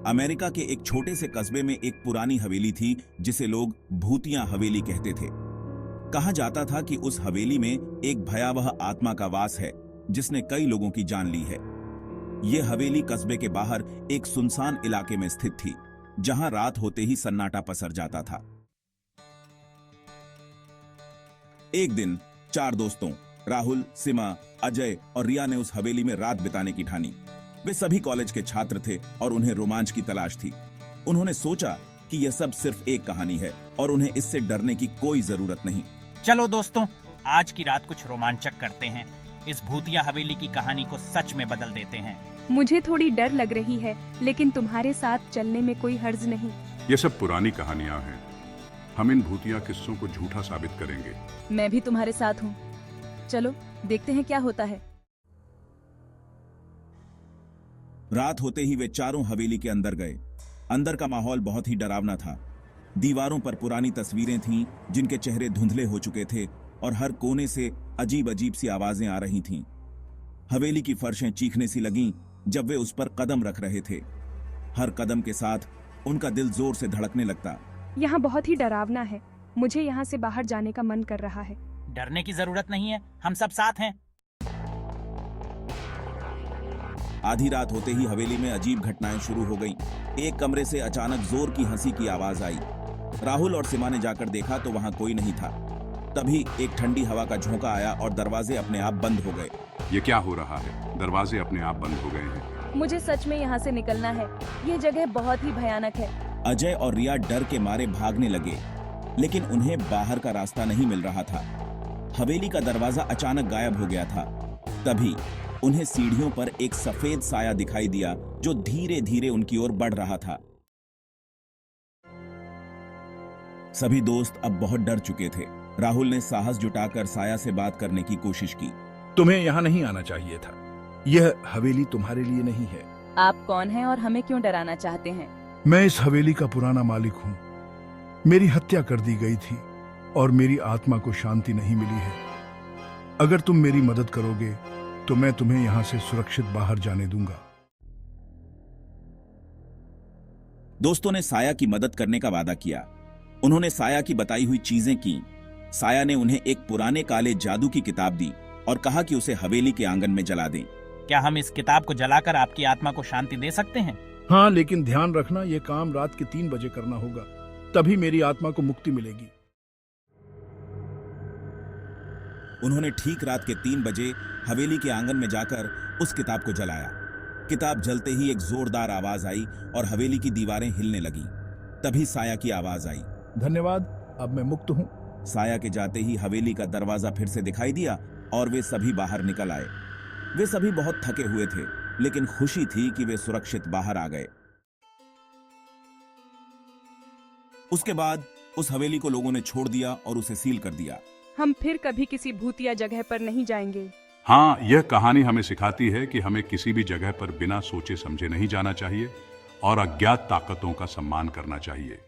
America के एक छोटे से कस्बे में एक पुरानी हवेली थी जिसे लोग भूतिया हवेली कहते थे। कहा जाता था कि उस हवेली में एक भयावह आत्मा का वास है जिसने कई लोगों की जान ली है। यह हवेली कस्बे के बाहर एक सुनसान इलाके में स्थित थी, जहां रात होते ही सन्नाटा पसर जाता था। एक दिन 4 दोस्तों राहुल, सीमा, अजय और रिया ने उस हवेली में रात बिताने की ठानी। वे सभी कॉलेज के छात्र थे और उन्हें रोमांच की तलाश थी। उन्होंने सोचा कि यह सब सिर्फ एक कहानी है और उन्हें इससे डरने की कोई जरूरत नहीं। चलो दोस्तों, आज की रात कुछ रोमांचक करते हैं। इस भूतिया हवेली की कहानी को सच में बदल देते हैं। मुझे थोड़ी डर लग रही है, लेकिन तुम्हारे साथ चलने में कोई हर्ज नहीं। ये सब पुरानी कहानियां हैं। हम इन भूतिया किस्सों को झूठा साबित करेंगे। मैं भी तुम्हारे साथ हूँ। चलो देखते हैं क्या होता है। रात होते ही वे चारों हवेली के अंदर गए। अंदर का माहौल बहुत ही डरावना था। दीवारों पर पुरानी तस्वीरें थीं जिनके चेहरे धुंधले हो चुके थे और हर कोने से अजीब अजीब सी आवाजें आ रही थीं। हवेली की फर्शें चीखने सी लगीं जब वे उस पर कदम रख रहे थे। हर कदम के साथ उनका दिल जोर से धड़कने लगता। यहाँ बहुत ही डरावना है। मुझे यहाँ से बाहर जाने का मन कर रहा है। डरने की जरूरत नहीं है, हम सब साथ हैं। आधी रात होते ही हवेली में अजीब घटनाएं शुरू हो गईं। एक कमरे से अचानक जोर की हंसी की आवाज आई। राहुल और सीमा ने जाकर देखा तो वहां कोई नहीं था। तभी एक ठंडी हवा का झोंका आया और दरवाजे अपने आप बंद हो गए। ये क्या हो रहा है? दरवाजे अपने आप बंद हो गए हैं। मुझे सच में यहाँ से निकलना है। ये जगह बहुत ही भयानक है। अजय और रिया डर के मारे भागने लगे, लेकिन उन्हें बाहर का रास्ता नहीं मिल रहा था। हवेली का दरवाजा अचानक गायब हो गया था। तभी उन्हें सीढ़ियों पर एक सफेद साया दिखाई दिया जो धीरे धीरे उनकी ओर बढ़ रहा था। सभी दोस्त अब बहुत डर चुके थे। राहुल ने साहस जुटाकर साया से बात करने की कोशिश की। तुम्हें यहाँ नहीं आना चाहिए था। यह हवेली तुम्हारे लिए नहीं है। आप कौन हैं और हमें क्यों डराना चाहते हैं? मैं इस हवेली का पुराना मालिक हूँ। मेरी हत्या कर दी गई थी और मेरी आत्मा को शांति नहीं मिली है। अगर तुम मेरी मदद करोगे तो मैं तुम्हें यहाँ से सुरक्षित बाहर जाने दूंगा। दोस्तों ने साया की मदद करने का वादा किया। उन्होंने साया की बताई हुई चीजें की। साया ने उन्हें एक पुराने काले जादू की किताब दी और कहा कि उसे हवेली के आंगन में जला दें। क्या हम इस किताब को जलाकर आपकी आत्मा को शांति दे सकते हैं? हाँ, लेकिन ध्यान रखना, यह काम रात के 3 बजे करना होगा, तभी मेरी आत्मा को मुक्ति मिलेगी। उन्होंने ठीक रात के 3 बजे हवेली के आंगन में जाकर उस किताब को जलाया। किताब जलते ही एक जोरदार आवाज आई और हवेली की दीवारें हिलने लगीं। तभी साया की आवाज आई, धन्यवाद, अब मैं मुक्त हूँ। साया के जाते ही हवेली का दरवाजा फिर से दिखाई दिया और वे सभी बाहर निकल आए। वे सभी बहुत थके हुए थे, लेकिन खुशी थी कि वे सुरक्षित बाहर आ गए। उसके बाद उस हवेली को लोगों ने छोड़ दिया और उसे सील कर दिया। हम फिर कभी किसी भूतिया जगह पर नहीं जाएंगे। हाँ, यह कहानी हमें सिखाती है कि हमें किसी भी जगह पर बिना सोचे समझे नहीं जाना चाहिए और अज्ञात ताकतों का सम्मान करना चाहिए।